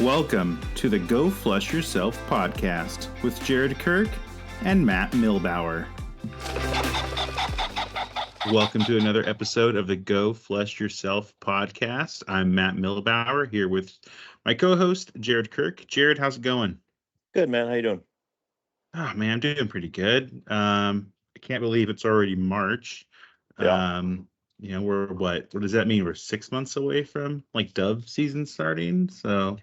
Welcome to the Go Flush Yourself podcast with Jared Kirk and Matt Milbauer. Welcome to another episode of the Go Flush Yourself podcast. I'm Matt Milbauer here with my co-host, Jared Kirk. Jared, how's it going? Good, man. How you doing? Oh, man, I'm doing pretty good. I can't believe it's already March. Yeah. We're what does that mean? We're 6 months away from like dove season starting. So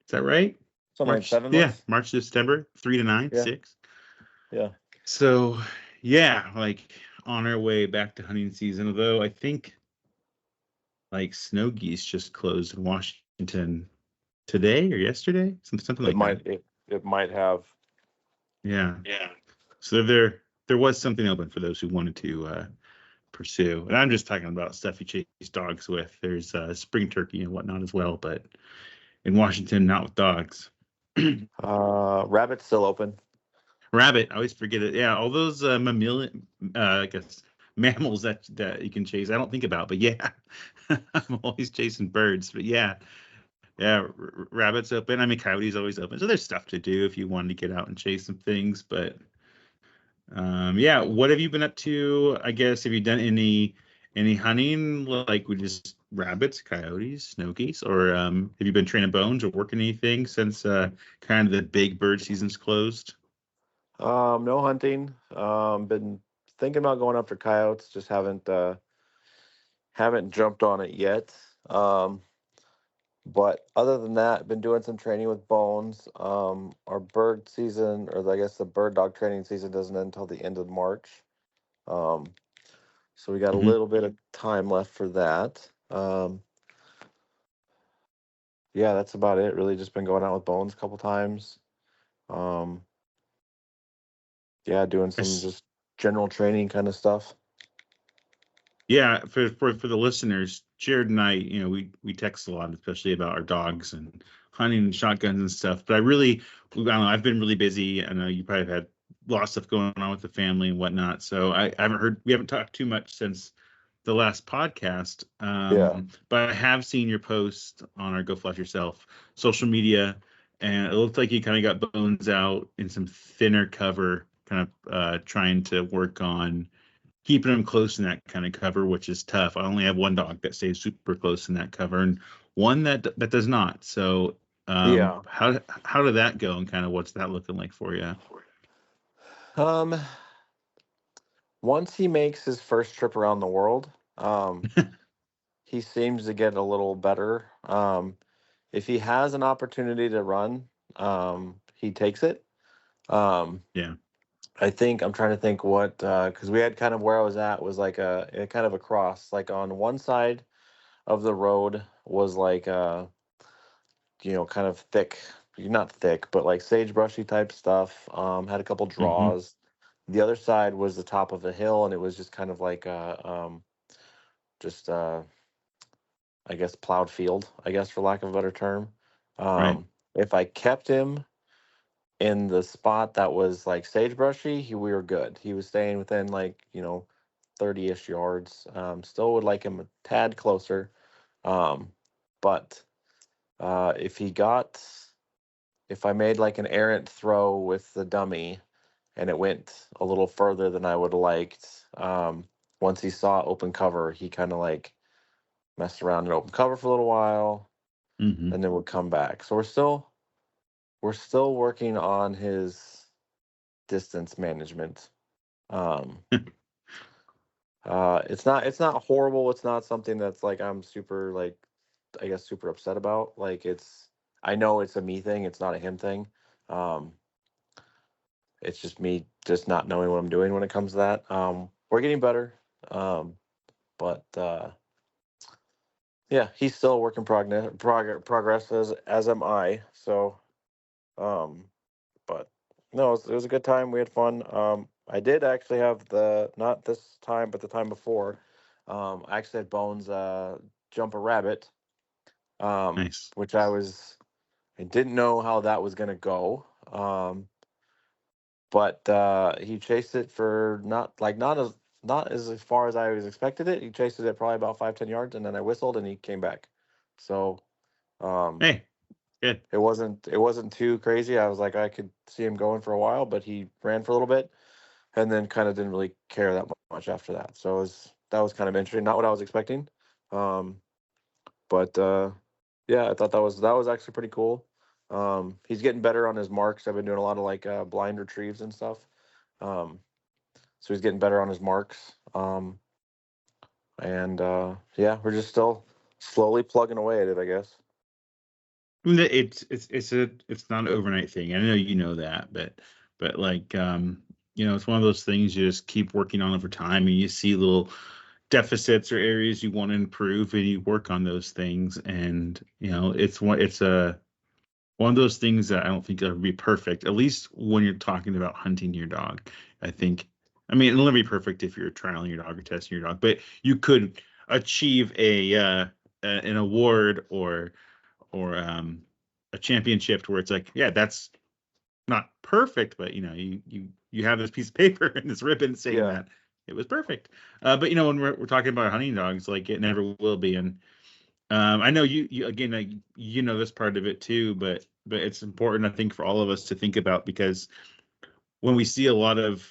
is that right? Something like March, 7 months? March to September, 3 to 9, Yeah. 6. Yeah. So yeah, like on our way back to hunting season, although I think like snow geese just closed in Washington today or yesterday, something like that. It might have. Yeah. So there was something open for those who wanted to pursue. And I'm just talking about stuff you chase dogs with. There's spring turkey and whatnot as well, but in Washington, not with dogs. Rabbit's still open. Rabbit, I always forget it. Yeah, all those mammalian, I guess mammals that you can chase. I don't think about, but yeah, I'm always chasing birds. But yeah, rabbits open. I mean, coyotes always open. So there's stuff to do if you wanted to get out and chase some things. But yeah, what have you been up to? I guess have you done any hunting like with just rabbits, coyotes, snow geese, or have you been training bones or working anything since kind of the big bird season's closed? No hunting. Been thinking about going after coyotes. Just haven't jumped on it yet. But other than that, been doing some training with bones. Our bird season, or I guess the bird dog training season, doesn't end until the end of March. So we got a little bit of time left for that. Yeah, that's about it. Really, just been going out with bones a couple times. Yeah, doing some just general training kind of stuff. Yeah, for the listeners, Jared and I, we text a lot, especially about our dogs and hunting and shotguns and stuff. But I don't know, I've been really busy. I know you probably have had a lot of stuff going on with the family and whatnot. So we haven't talked too much since the last podcast. But I have seen your post on our Go Flush Yourself social media, and it looked like you kind of got bones out in some thinner cover, kind of trying to work on keeping them close in that kind of cover, which is tough. I only have one dog that stays super close in that cover, and one that does not. So, how did that go, and kind of what's that looking like for you? Once he makes his first trip around the world, he seems to get a little better. If he has an opportunity to run, he takes it. Yeah. I think I'm trying to think what, because we had kind of where I was at was like a kind of a cross. Like on one side of the road was like kind of thick, not thick, but like sagebrushy type stuff. Had a couple draws. The other side was the top of a hill, and it was just kind of like I guess plowed field, I guess for lack of a better term. Right. If I kept him in the spot that was like sagebrushy, we were good. He was staying within 30-ish yards. Still would like him a tad closer. But if I made like an errant throw with the dummy and it went a little further than I would have liked, once he saw open cover, he kind of like messed around in open cover for a little while and then would come back. So we're still working on his distance management. It's not horrible. It's not something that's like I'm super like I guess super upset about. Like I know it's a me thing. It's not a him thing. It's just me just not knowing what I'm doing when it comes to that. We're getting better. But yeah, he's still a work in progress as am I. So, but no, it was a good time. We had fun. I did actually have not this time, but the time before, I actually had Bones jump a rabbit, Nice. which I didn't know how that was gonna go. But he chased it for not as far as I was expected it. He chased it at probably about 5-10 yards, and then I whistled, and he came back. So, Hey, Good. It wasn't too crazy. I was like, I could see him going for a while, but he ran for a little bit and then kind of didn't really care that much after that. So that was kind of interesting. Not what I was expecting. Um, but yeah, I thought that was actually pretty cool. He's getting better on his marks. I've been doing a lot of like blind retrieves and stuff. Um, so he's getting better on his marks. And yeah, we're just still slowly plugging away at it, I guess. I mean, it's not an overnight thing. I know you know that, but like it's one of those things you just keep working on over time, and you see little deficits or areas you want to improve, and you work on those things. And it's one of those things that I don't think it'll be perfect. At least when you're talking about hunting your dog, I think. I mean, it'll never be perfect if you're trialing your dog or testing your dog, but you could achieve an award or a championship where it's like, yeah, that's not perfect, but you have this piece of paper and this ribbon saying Yeah. that it was perfect. But when we're talking about hunting dogs, like it never will be. And I know you again, like, this part of it too, but it's important, I think, for all of us to think about, because when we see a lot of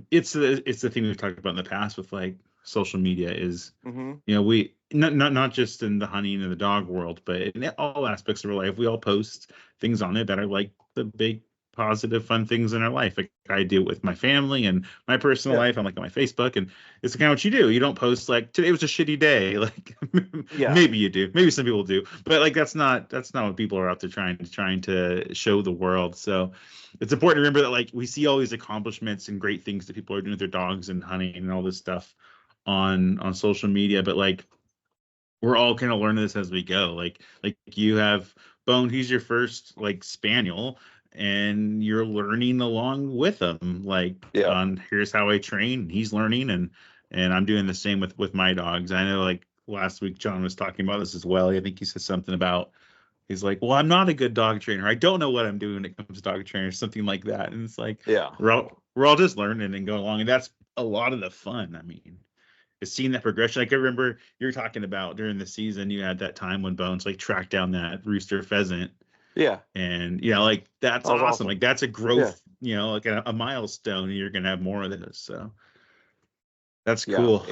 it's the thing we've talked about in the past with like social media is Mm-hmm. we not just in the hunting and the dog world, but in all aspects of our life, we all post things on it that are like the big positive fun things in our life. Like I do it with my family and my personal Yeah. life. I'm like on my Facebook, and it's kind of what you do. You don't post like today was a shitty day. Like Yeah. maybe you do, maybe some people do, but like that's not what people are out there trying to show the world. So it's important to remember that like we see all these accomplishments and great things that people are doing with their dogs and hunting and all this stuff on social media, but like we're all kind of learning this as we go. Like you have Bone, he's your first like spaniel, and you're learning along with him. Like Yeah. on here's how I train, he's learning, and I'm doing the same with my dogs. I know like last week John was talking about this as well. I think he said something about he's like, well, I'm not a good dog trainer. I don't know what I'm doing when it comes to dog training or something like that. And it's like Yeah. we're all just learning and going along, and that's a lot of the fun. I mean, seeing that progression. Like I remember you were talking about during the season, you had that time when Bones like tracked down that rooster pheasant, Yeah. and like that's That was awesome. awesome. Like that's a Yeah. growth, like a milestone. And you're gonna have more of this, so that's Yeah. cool.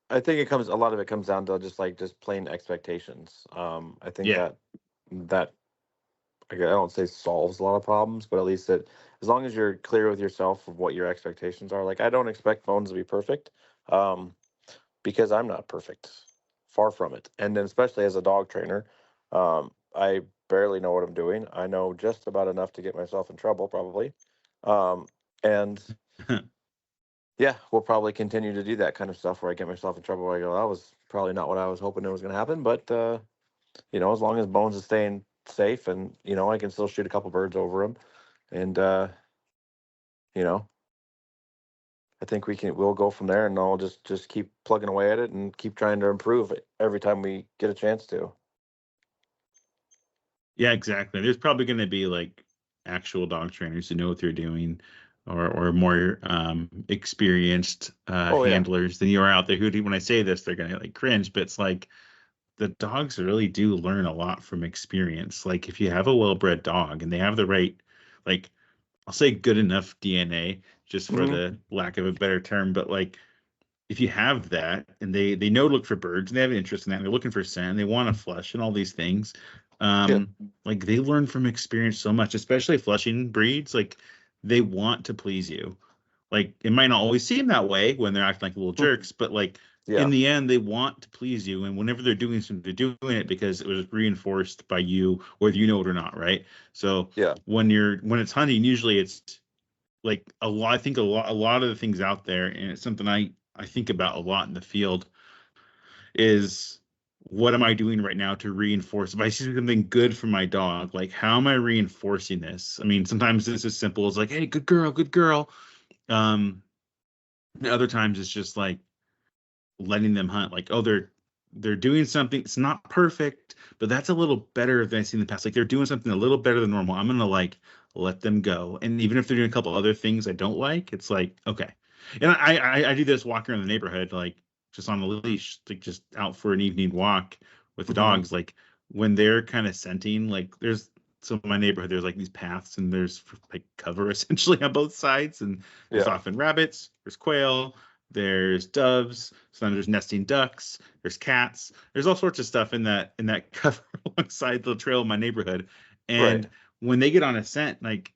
I think a lot of it comes down to just plain expectations. I think Yeah, that I don't say solves a lot of problems, but at least as long as you're clear with yourself of what your expectations are. Like I don't expect Bones to be perfect, um, because I'm not perfect, far from it. And then especially as a dog trainer, I barely know what I'm doing. I know just about enough to get myself in trouble, probably. And yeah, we'll probably continue to do that kind of stuff where I get myself in trouble. Where I go, that was probably not what I was hoping it was going to happen. But as long as Bones is staying safe, and I can still shoot a couple birds over him, and you know, I think we'll go from there, and I'll just keep plugging away at it and keep trying to improve it every time we get a chance to. yeah, exactly. There's probably gonna be like actual dog trainers who know what they're doing, or more experienced Oh yeah. handlers than you are out there. When I say this, they're gonna like cringe, but it's like the dogs really do learn a lot from experience. Like if you have a well-bred dog and they have the right, like I'll say good enough DNA, just for Hmm. the lack of a better term, but like if you have that and they know to look for birds and they have an interest in that and they're looking for scent and they want to flush and all these things, Yeah. like they learn from experience so much, especially flushing breeds. Like they want to please you. Like it might not always seem that way when they're acting like little jerks, but like in Yeah. the end, they want to please you. And whenever they're doing something, they're doing it because it was reinforced by you, whether you know it or not, right? So Yeah. when it's hunting, usually it's like a lot. I think a lot of the things out there, and it's something I think about a lot in the field is what am I doing right now to reinforce? If I see something good for my dog, like how am I reinforcing this? I mean, sometimes it's as simple as like, hey, good girl, good girl. Um, and other times it's just like letting them hunt. Like, oh, they're doing something. It's not perfect, but that's a little better than I've seen in the past. Like they're doing something a little better than normal. I'm gonna like let them go. And even if they're doing a couple other things I don't like, it's like okay. And I do this walking around the neighborhood, like just on a leash, like just out for an evening walk with the Hmm. dogs. Like when they're kind of scenting, like there's so in my neighborhood, there's like these paths and there's like cover essentially on both sides. And there's Yeah. often rabbits, there's quail, there's doves, sometimes there's nesting ducks, there's cats, there's all sorts of stuff in that cover alongside the trail in my neighborhood. Right. And when they get on a scent, like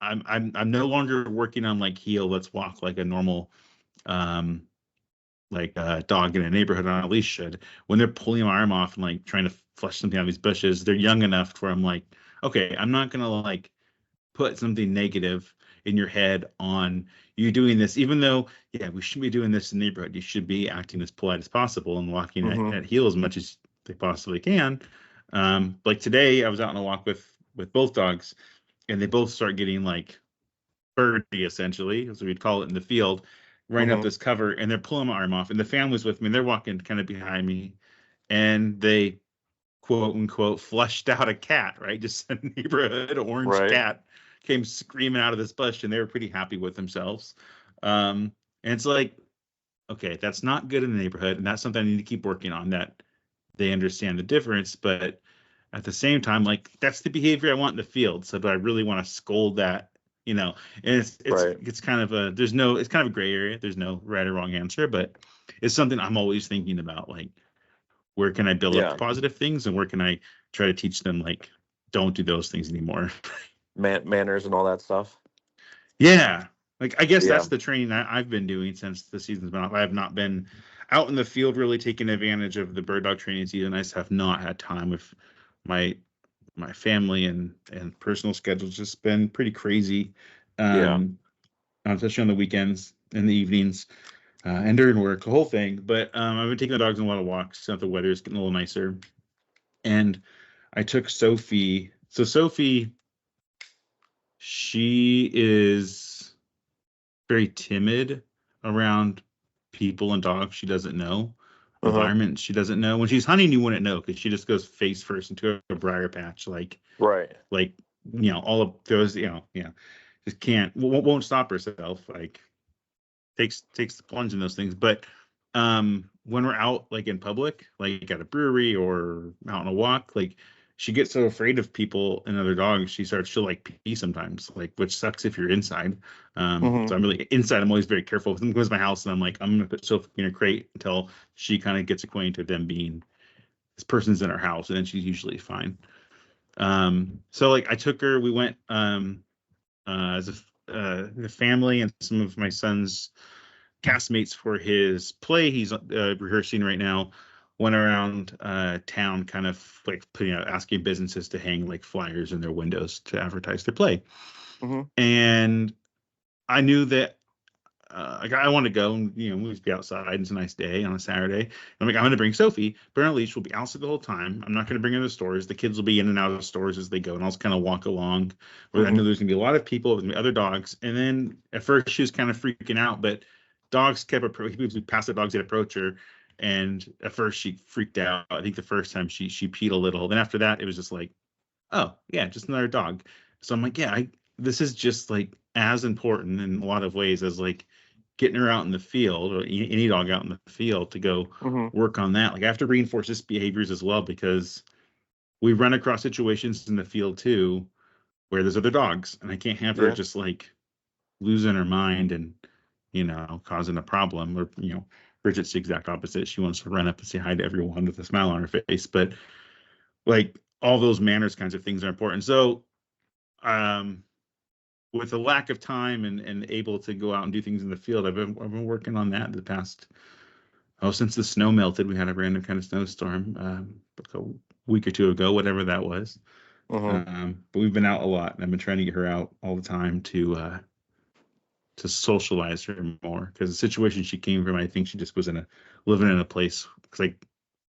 I'm no longer working on like heel, let's walk like a normal um like a dog in a neighborhood on a leash should. When they're pulling my arm off and like trying to flush something out of these bushes, they're young enough where I'm like, okay, I'm not gonna like put something negative in your head on you doing this, even though, yeah, we shouldn't be doing this in the neighborhood. You should be acting as polite as possible and walking Mm-hmm. at heel as much as they possibly can. Like today, I was out on a walk with both dogs, and they both start getting like birdie, essentially, as we'd call it in the field, running up Mm-hmm. this cover, and they're pulling my arm off, and the family's with me, and they're walking kind of behind me, and they quote unquote flushed out a cat, right? Just a neighborhood orange Right. cat came screaming out of this bush, and they were pretty happy with themselves. And it's like, okay, that's not good in the neighborhood, and that's something I need to keep working on. That they understand the difference, but at the same time, like that's the behavior I want in the field. So do I really want to scold that? You know, and Right. it's kind of a there's no it's kind of a gray area. There's no right or wrong answer, but it's something I'm always thinking about. Like, where can I build up the Yeah. positive things, and where can I try to teach them like don't do those things anymore? Manners and all that stuff. Yeah, like I guess Yeah. that's the training I've been doing since the season's been off. I have not been out in the field really taking advantage of the bird dog training season. I just have not had time with my family and personal schedule's just been pretty crazy, Yeah. um, especially on the weekends and the evenings and during work, the whole thing. But I've been taking the dogs on a lot of walks. Now the weather's getting a little nicer, and I took Sophie. So Sophie, she is very timid around people and dogs she doesn't know, Uh-huh. environment she doesn't know. When she's hunting, you wouldn't know because she just goes face first into a briar patch, Right. like all of those, just can't won't stop herself. Like takes the plunge in those things. But when we're out like in public, like at a brewery or out on a walk, like she gets so afraid of people and other dogs, she starts to like pee sometimes, like which sucks if you're inside. Mm-hmm. So I'm really inside. I'm always very careful. If someone goes to my house and I'm like, I'm gonna put Sophie in a crate until she kind of gets acquainted with them being this person's in our house, and then she's usually fine. So like I took her, we went as the family and some of my son's castmates for his play he's rehearsing right now, went around town kind of like putting out asking businesses to hang like flyers in their windows to advertise their play. Mm-hmm. And I knew that like I want to go and we'll just be outside. It's a nice day on a Saturday. And I'm like, I'm going to bring Sophie, but on a leash. We'll be outside the whole time. I'm not going to bring her to stores. The kids will be in and out of stores as they go, and I'll just kind of walk along. Where I Mm-hmm. know there's going to be a lot of people, there's going to be other dogs. And then at first she was kind of freaking out, but dogs kept approaching. We passed the dogs that approach her, and at first she freaked out. I think the first time she peed a little. Then after that, it was just like, oh yeah, just another dog. So I'm like, yeah, this is just like as important in a lot of ways as like getting her out in the field, or any dog out in the field, to go Mm-hmm. work on that. Like I have to reinforce this behaviors as well, because we run across situations in the field too where there's other dogs, and I can't have her Yeah. just like losing her mind and causing a problem. Or Bridget's the exact opposite. She wants to run up and say hi to everyone with a smile on her face. But like all those manners kinds of things are important. So um with a lack of time and able to go out and do things in the field, I've been working on that the past since the snow melted. We had a random kind of snowstorm a week or two ago, whatever that was. Mm-hmm. But we've been out a lot, and I've been trying to get her out all the time to socialize her more, because the situation she came from, I think she just was living in a place. Because like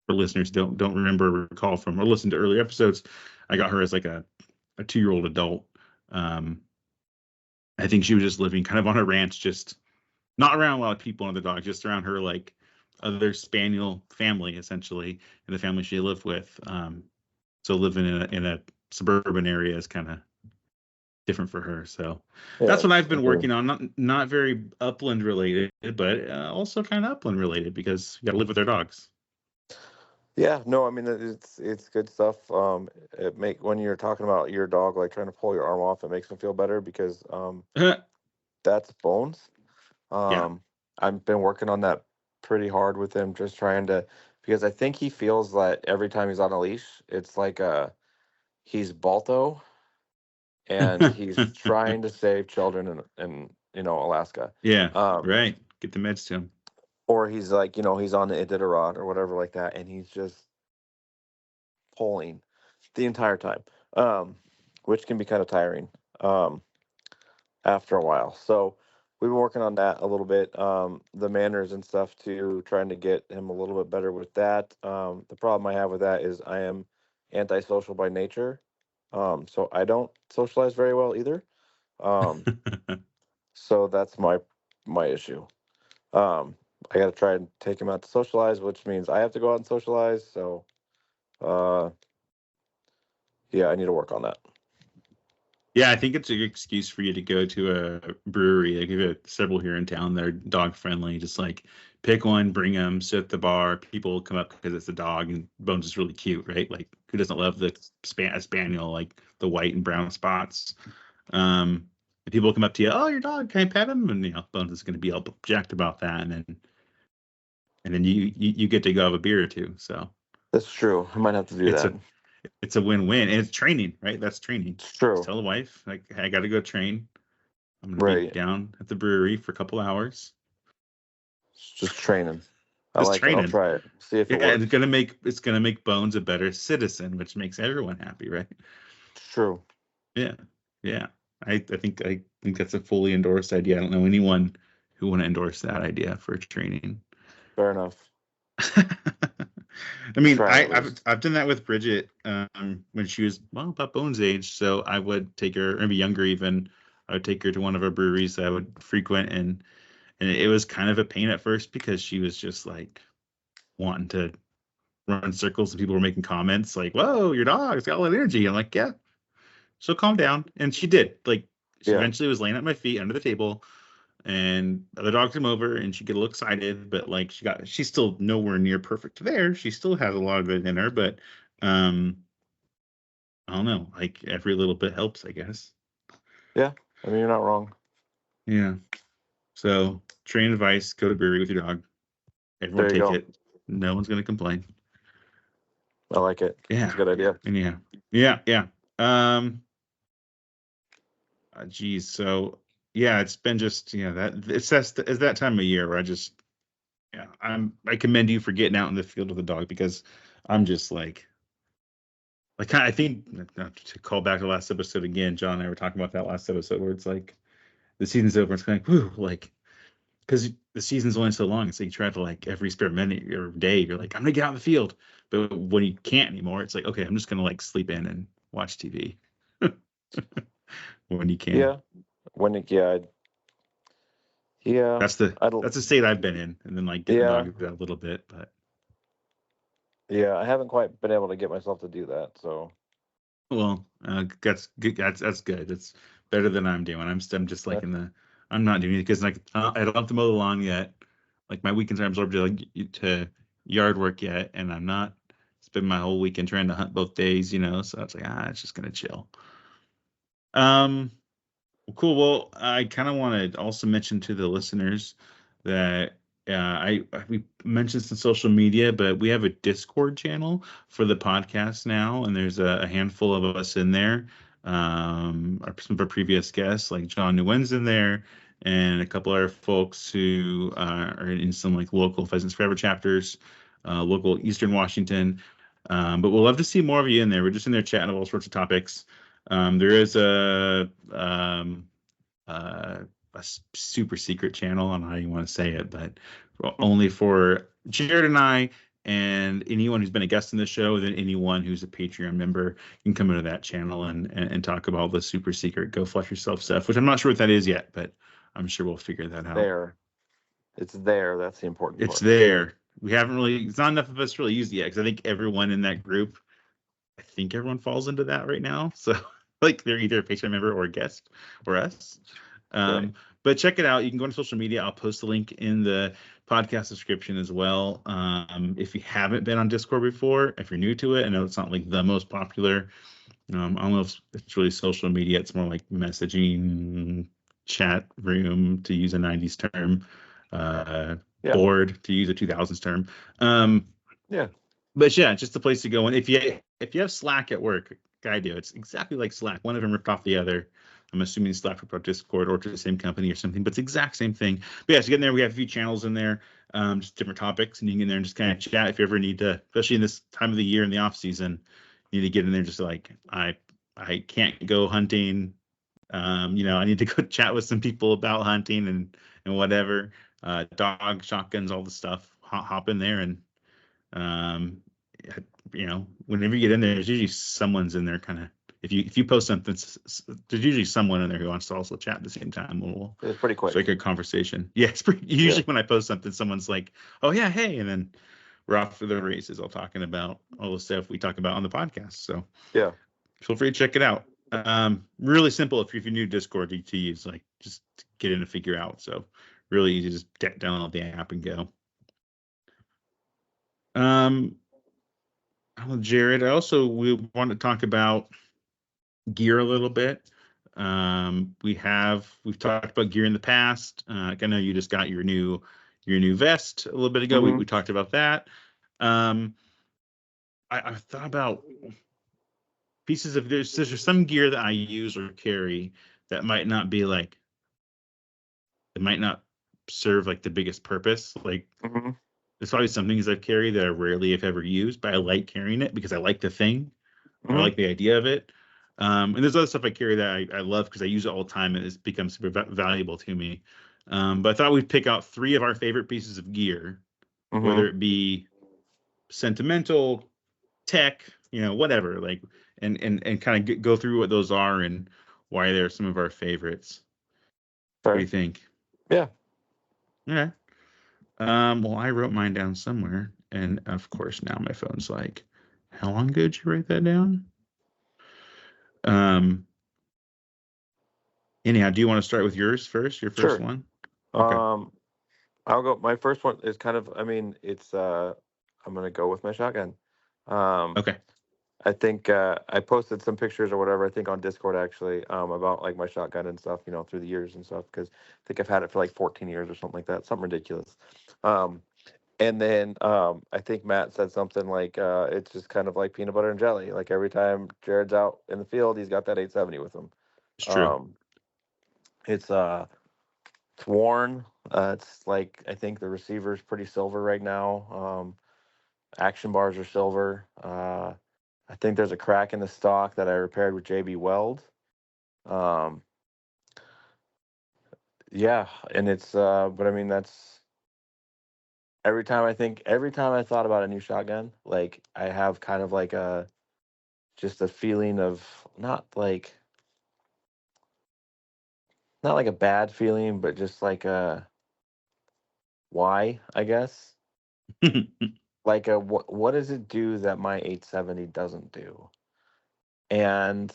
for listeners don't remember or recall from or listen to earlier episodes, I got her as like a 2-year-old adult. I think she was just living kind of on a ranch, just not around a lot of people and other dogs, just around her like other spaniel family, essentially, and the family she lived with. So living in a suburban area is kind of different for her. So that's Yeah. what I've been Mm-hmm. working on. Not very upland related, but also kind of upland related, because you got to live with their dogs. Yeah, no, I mean it's good stuff. When you're talking about your dog like trying to pull your arm off, it makes me feel better because that's bones. Yeah. Um, I've been working on that pretty hard with him, just trying to because I think he feels that every time he's on a leash, it's like he's Balto and he's trying to save children in Alaska. Yeah. Um, Right. Get the meds to him. or he's like, he's on the Iditarod or whatever like that, and he's just pulling the entire time, um, which can be kind of tiring um, after a while. So we've been working on that a little bit, the manners and stuff too, trying to get him a little bit better with that. The problem I have with that is I am antisocial by nature, so I don't socialize very well either. Um, so that's my issue. Um, I got to try and take him out to socialize, which means I have to go out and socialize. So, uh, yeah, I need to work on that. Yeah, I think it's a good excuse for you to go to a brewery. Like, we have several here in town that are dog friendly. Just like pick one, bring them, sit at the bar. People will come up because it's a dog, and Bones is really cute, right? Like, who doesn't love the spaniel, like the white and brown spots? And people will come up to you, oh, your dog, can I pet him? And Bones is going to be all jacked about that, and then you get to go have a beer or two. So That's true. I might have to do it's that. a win-win, and it's training, right? That's training. It's Just true. tell the wife, like, hey, I got to go train. I'm gonna be Right. down at the brewery for a couple hours. It's just training. I Just like it. I'll training. try it. See if Yeah, it and works. it's gonna make Bones a better citizen, which makes everyone happy, right? It's true. Yeah, yeah. I think that's a fully endorsed idea. I don't know anyone who want to endorse that idea for training. Fair enough. I mean, Try it I, at I've least. I've done that with Bridget when she was about Bones' age. So I would take her, maybe younger even. I would take her to one of our breweries that I would frequent, and it was kind of a pain at first because she was just like wanting to run circles and people were making comments like, "Whoa, your dog's got a lot of energy." I'm like, "Yeah, so calm down." And she did. Like, she Yeah. eventually was laying at my feet under the table, and other dogs came over, and she'd get a little excited, but like she's still nowhere near perfect there. She still has a lot of it in her, but um, I don't know. Like, every little bit helps, I guess. Yeah. I mean, you're not wrong. Yeah. So, train advice: go to brewery with your dog. Everyone There you take go. it. No one's gonna complain. I like it. It's Yeah. a good idea. And yeah. Um, geez. So yeah, it's been just, it's that time of year where I commend you for getting out in the field with a dog, because I'm just like I think, not to call back to the last episode again, John and I were talking about that last episode where it's like the season's over. It's kind of like, whew, like, because the season's only so long. So you try to, like, every spare minute or day, you're like, I'm gonna get out in the field. But when you can't anymore, it's like, okay, I'm just gonna like sleep in and watch TV when you can. Yeah. Yeah. That's the I don't. that's the state I've been in, and then like getting the Yeah. dog a little bit, but Yeah. I haven't quite been able to get myself to do that. So. well, that's good. That's good. It's better than I'm doing. I'm just like I'm not doing it because, like, I don't have to mow the lawn yet. Like, my weekends are absorbed to, like, to yard work yet, and I'm not spend my whole weekend trying to hunt both days. So it's like, it's just gonna chill. Um, well, cool. Well, I kind of want to also mention to the listeners that we mentioned some social media, but we have a Discord channel for the podcast now, and there's a handful of us in there. Some of our previous guests, like John Nguyen's in there, and a couple other folks who are in some, like, local Pheasants Forever chapters, local Eastern Washington. But we'll love to see more of you in there. We're just in there chatting about all sorts of topics. There is uh, a super secret channel. I don't know how you want to say it, but only for Jared and I, and anyone who's been a guest in the show, then anyone who's a Patreon member can come into that channel and talk about the super secret Go Flush Yourself stuff, which I'm not sure what that is yet, but I'm sure we'll figure that out. There. It's there. That's the important It's part. there. It's not enough of us really used it yet, because I think everyone falls into that right now. So, like, they're either a Patreon member or a guest or us. Right. But check it out. You can go on social media. I'll post the link in the podcast description as well. If you haven't been on Discord before, if you're new to it, I know it's not like the most popular. I don't know if it's really social media. It's more like messaging, chat room, to use a 90s term, board, to use a 2000s term. But yeah, just a place to go. And if you have Slack at work, I do. It's exactly like Slack. One of them ripped off the other. I'm assuming Slack ripped off Discord or to the same company or something, but it's the exact same thing. But yeah, so get in there. We have a few channels in there, just different topics, and you can get in there and just kind of chat if you ever need to, especially in this time of the year in the off season. You need to get in there just like I can't go hunting. I need to go chat with some people about hunting and whatever. Dog, shotguns, all the stuff. Hop in there and whenever you get in there, there's usually someone's in there kind of. If you post something, there's usually someone in there who wants to also chat at the same time. It's pretty quick. Strike a conversation. Yeah, it's pretty. Usually when I post something, someone's like, "Oh yeah, hey," and then we're off for the races, all talking about all the stuff we talk about on the podcast. So yeah, feel free to check it out. Really simple if you're new to Discord to use, like just get in and figure out. So really easy, just download the app and go. Jared, we want to talk about gear a little bit. We've talked about gear in the past. I know you just got your new vest a little bit ago. We talked about that. I thought about pieces of there's some gear that I use or carry that might not be like, it might not serve like the biggest purpose. Like there's probably some things I've carried that I rarely, if ever, used, but I like carrying it because I like the thing. I like the idea of it. And there's other stuff I carry that I love because I use it all the time and it's become super valuable to me. But I thought we'd pick out 3 of our favorite pieces of gear, whether it be sentimental, tech, whatever, like, and kind of go through what those are and why they're some of our favorites. What do you think? Yeah. Yeah. Well, I wrote mine down somewhere, and of course now my phone's like, how long ago did you write that down? Anyhow, do you want to start with yours first? Your first one? Okay. I'll go. My first one is kind of, it's I'm gonna go with my shotgun. Okay. I think I posted some pictures or whatever, I think on Discord actually, about like my shotgun and stuff, through the years and stuff, because I think I've had it for like 14 years or something like that, something ridiculous. And then I think Matt said something like it's just kind of like peanut butter and jelly. Like every time Jared's out in the field, he's got that 870 with him. It's true. It's worn. It's like, I think the receiver's pretty silver right now. Action bars are silver. I think there's a crack in the stock that I repaired with JB Weld. Yeah, and it's but that's every time I thought about a new shotgun, like I have kind of like just a feeling of not like a bad feeling, but just like a why, I guess. Like what does it do that my 870 doesn't do? And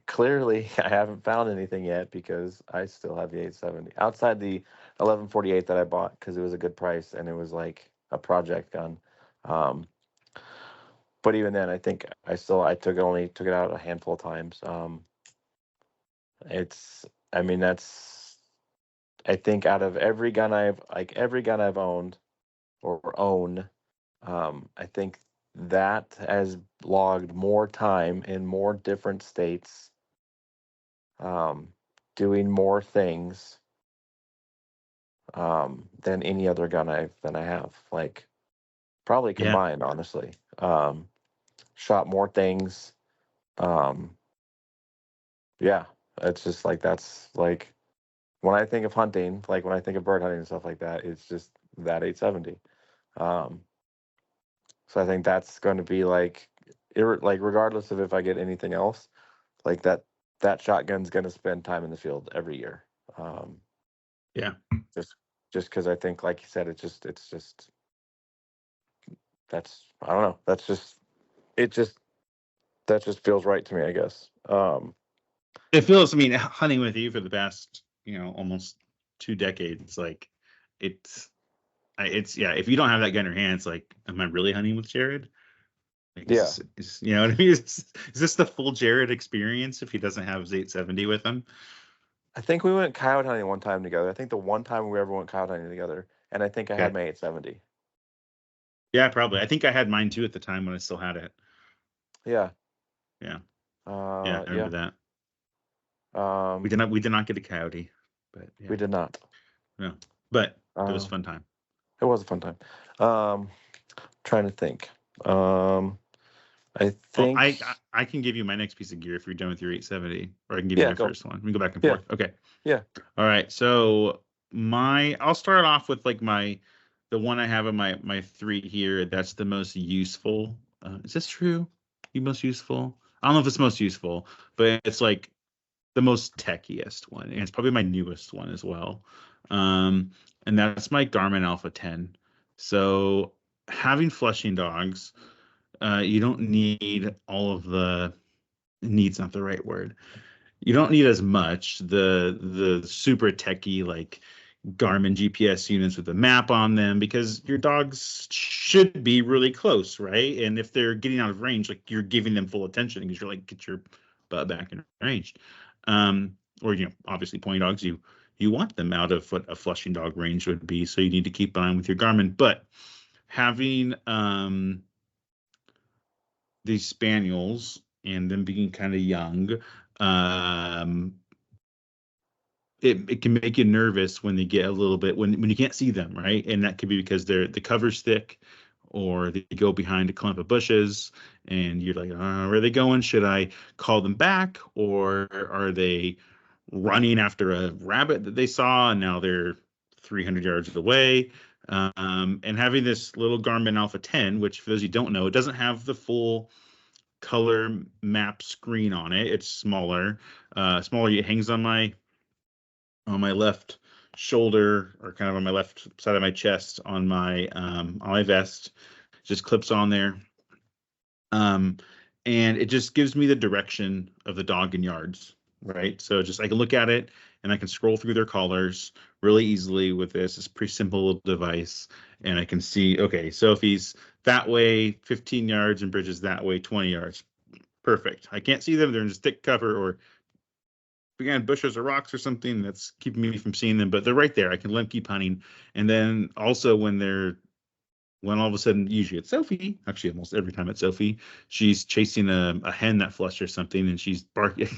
clearly I haven't found anything yet because I still have the 870 outside the 1148 that I bought because it was a good price and it was like a project gun. But even then, I think I only took it out a handful of times. That's, I think out of every gun I've owned or own, I think that has logged more time in more different states, doing more things, than any other gun I have. Like probably combined, honestly. Shot more things. Yeah, it's just like that's like when I think of hunting, like when I think of bird hunting and stuff like that, it's just that 870. So I think that's going to be like, regardless of if I get anything else, like that shotgun's going to spend time in the field every year. Yeah. Just because I think, like you said, it's just that's, I don't know. That just feels right to me, I guess. It feels, hunting with you for the past, almost 2 decades, like it's it's yeah. If you don't have that guy in your hands, like, am I really hunting with Jared? Like, Yeah. you know what I mean? Is this the full Jared experience if he doesn't have his 870 with him? I think we went coyote hunting one time together. I think the one time we ever went coyote hunting together, and I think I had Okay. my 870. Yeah, probably. I think I had mine too at the time when I still had it. Yeah. Yeah. Yeah, I remember Yeah. that. Um, We did not get a coyote, but we yeah. did not. No. But it was a Um, fun time. it was a fun time. Um, trying to think. I Well, think. I can give you my next piece of gear if you're done with your 870, or I can give you Yeah. my Go. first one. We can go back and Yeah. forth. Okay. Yeah. All right. So I'll start off with like the one I have in my three here. That's the most useful. Is this true? The most useful? I don't know if it's most useful, but it's like the most techiest one, and it's probably my newest one as well. Um, and that's my Garmin Alpha 10. So having flushing dogs, you don't need all of the needs not the right word. You don't need as much the super techy like Garmin GPS units with a map on them because your dogs should be really close, right? And if they're getting out of range, like you're giving them full attention because you're like, get your butt back in range. Or obviously pointy dogs, you want them out of what a flushing dog range would be, so you need to keep an eye with your Garmin. But having these spaniels and them being kind of young, um, it can make you nervous when they get a little bit when you can't see them, right? And that could be because the cover's thick, or they go behind a clump of bushes, and you're like, where are they going? Should I call them back, or are they running after a rabbit that they saw and now they're 300 yards away? And having this little Garmin Alpha 10, which for those who don't know, it doesn't have the full color map screen on it. It's smaller. Smaller. It hangs on my left shoulder, or kind of on my left side of my chest on my vest. Just clips on there. Um, and it just gives me the direction of the dog in yards, right? So just I can look at it and I can scroll through their collars really easily with this. It's a pretty simple little device, and I can see, okay, so if he's that way 15 yards and Bridges that way 20 yards, perfect. I can't see them; they're in just thick cover or behind bushes or rocks or something that's keeping me from seeing them, but they're right there. I can let them keep hunting. And then also when all of a sudden, usually it's Sophie, actually almost every time it's Sophie, she's chasing a hen that flushed or something, and she's barking.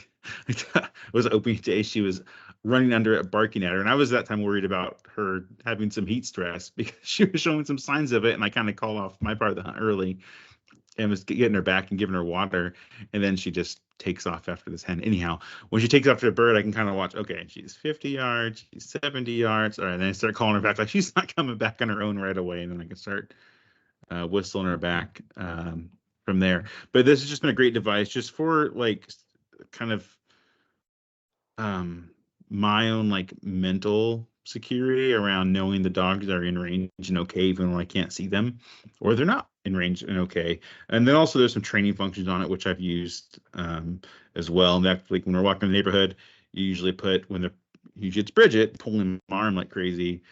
It was opening day, she was running under it, barking at her. And I was that time worried about her having some heat stress because she was showing some signs of it. And I kind of called off my part of the hunt early and was getting her back and giving her water. And then she just takes off after this hen. Anyhow, when she takes after a bird, I can kind of watch, okay, she's 50 yards, she's 70 yards. All right. And then I start calling her back, like she's not coming back on her own right away. And then I can start whistling her back from there. But this has just been a great device just for like kind of my own like mental security around knowing the dogs are in range and okay even when I can't see them, or they're not in range and okay. And then also there's some training functions on it which I've used as well. And that, like when we're walking in the neighborhood, you usually put usually it's Bridget pulling my arm like crazy.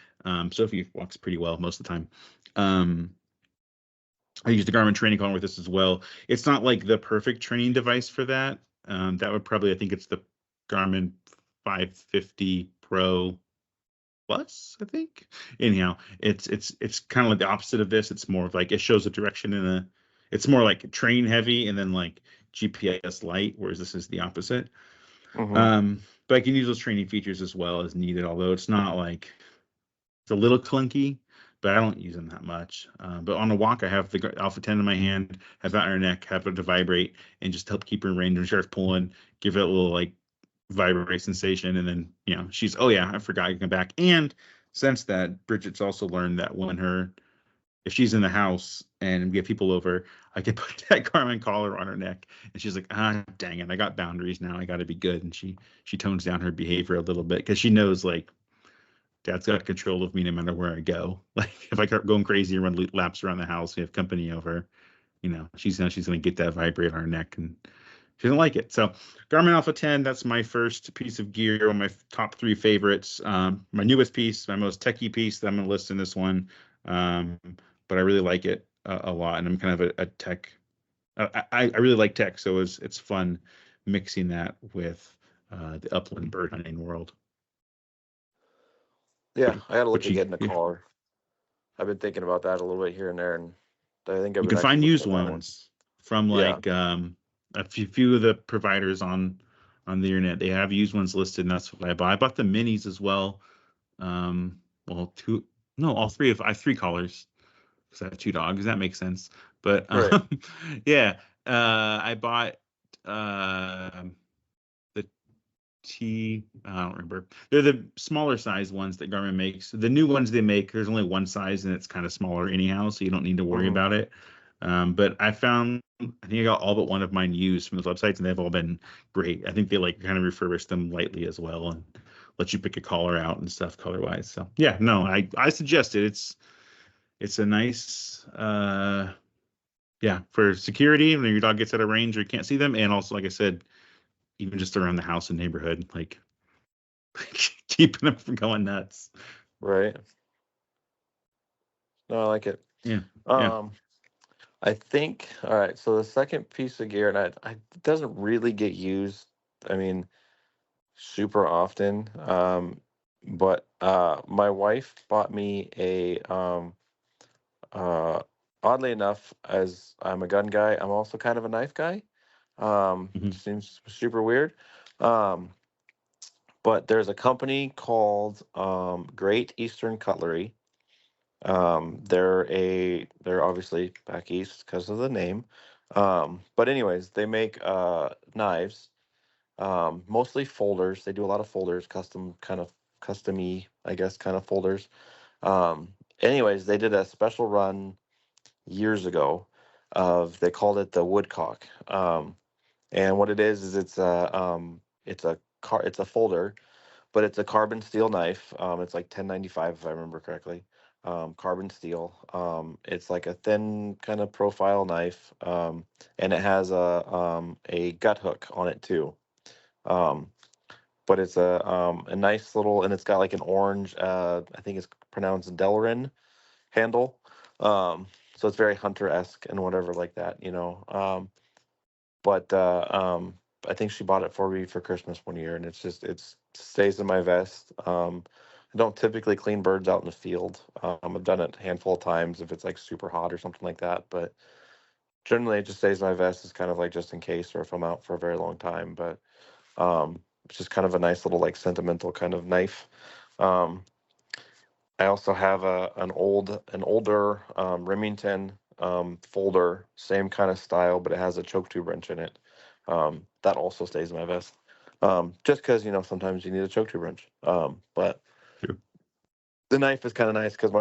Sophie walks pretty well most of the time. I use the Garmin training collar with this as well. It's not like the perfect training device for that. That would probably, I think it's the Garmin 550 Pro Plus, I think. Anyhow, it's kind of like the opposite of this. It's more of like it shows a direction it's more like train heavy and then like GPS light, whereas this is the opposite. Mm-hmm. But I can use those training features as well as needed, although it's not like it's a little clunky, but I don't use them that much. But on a walk, I have the Alpha 10 in my hand, have that on her neck, have it to vibrate, and just help keep her in range. When she starts pulling, give it a little like vibrate sensation, and then she's, oh yeah, I forgot you come back. And since that, Bridget's also learned that if she's in the house and we have people over, I can put that Garmin collar on her neck, and she's like, dang it, I got boundaries now, I got to be good. And she tones down her behavior a little bit because she knows like Dad's got control of me no matter where I go. Like if I start going crazy and run laps around the house, we have company over, she's going to get that vibrate on her neck, and she doesn't like it. So Garmin Alpha 10, that's my first piece of gear, one of my top three favorites. My newest piece, my most techie piece that I'm going to list in this one, But I really like it a lot, and I'm kind of a tech. I really like tech, so it's fun mixing that with the upland bird hunting world. Yeah, What, I gotta look what at you getting a collar. I've been thinking about that a little bit here and there, and I think I've you been can actually find looking used at that one. ones from Yeah, like a few of the providers on the internet. They have used ones listed, and that's what I bought. I bought the minis as well. Well, two, no, all three of I have three collars because I have two dogs. That makes sense. But right. yeah, I bought the I don't remember. They're the smaller size ones that Garmin makes. The new ones they make, there's only one size and it's kind of smaller anyhow, so you don't need to worry Hmm. about it. But I think I got all but one of mine used from those websites, and they've all been great. I think they like kind of refurbish them lightly as well and let you pick a collar out and stuff color wise. So yeah, no, I suggest it. It's a nice yeah, for security when your dog gets out of range or you can't see them, and also like I said, even just around the house and neighborhood, like keeping them from going nuts. Right. No, I like it. Yeah, yeah. Um, I think, all right, so the second piece of gear, and it doesn't really get used, I mean, super often. But my wife bought me uh, oddly enough, as I'm a gun guy, I'm also kind of a knife guy. Hmm. Seems super weird. Um, but there's a company called Great Eastern Cutlery. They're obviously back east because of the name. But anyways, they make knives, mostly folders. They do a lot of folders, customy, I guess, kind of folders. Um, anyways, they did a special run years ago of they called it the Woodcock. And what it is it's a folder, but it's a carbon steel knife. It's like 1095 if I remember correctly. Carbon steel. It's like a thin kind of profile knife, and it has a gut hook on it too. Um, but it's a nice little, and it's got like an orange. I think it's pronounced Delrin handle. So it's very hunter-esque and whatever like that. But I think she bought it for me for Christmas one year, and it stays in my vest. I don't typically clean birds out in the field. I've done it a handful of times if it's like super hot or something like that, but generally it just stays in my vest. It's kind of like just in case, or if I'm out for a very long time. But it's just kind of a nice little like sentimental kind of knife. Um, I also have an older Remington folder, same kind of style, but it has a choke tube wrench in it. That also stays in my vest. Just because sometimes you need a choke tube wrench. But True. the knife is kind of nice because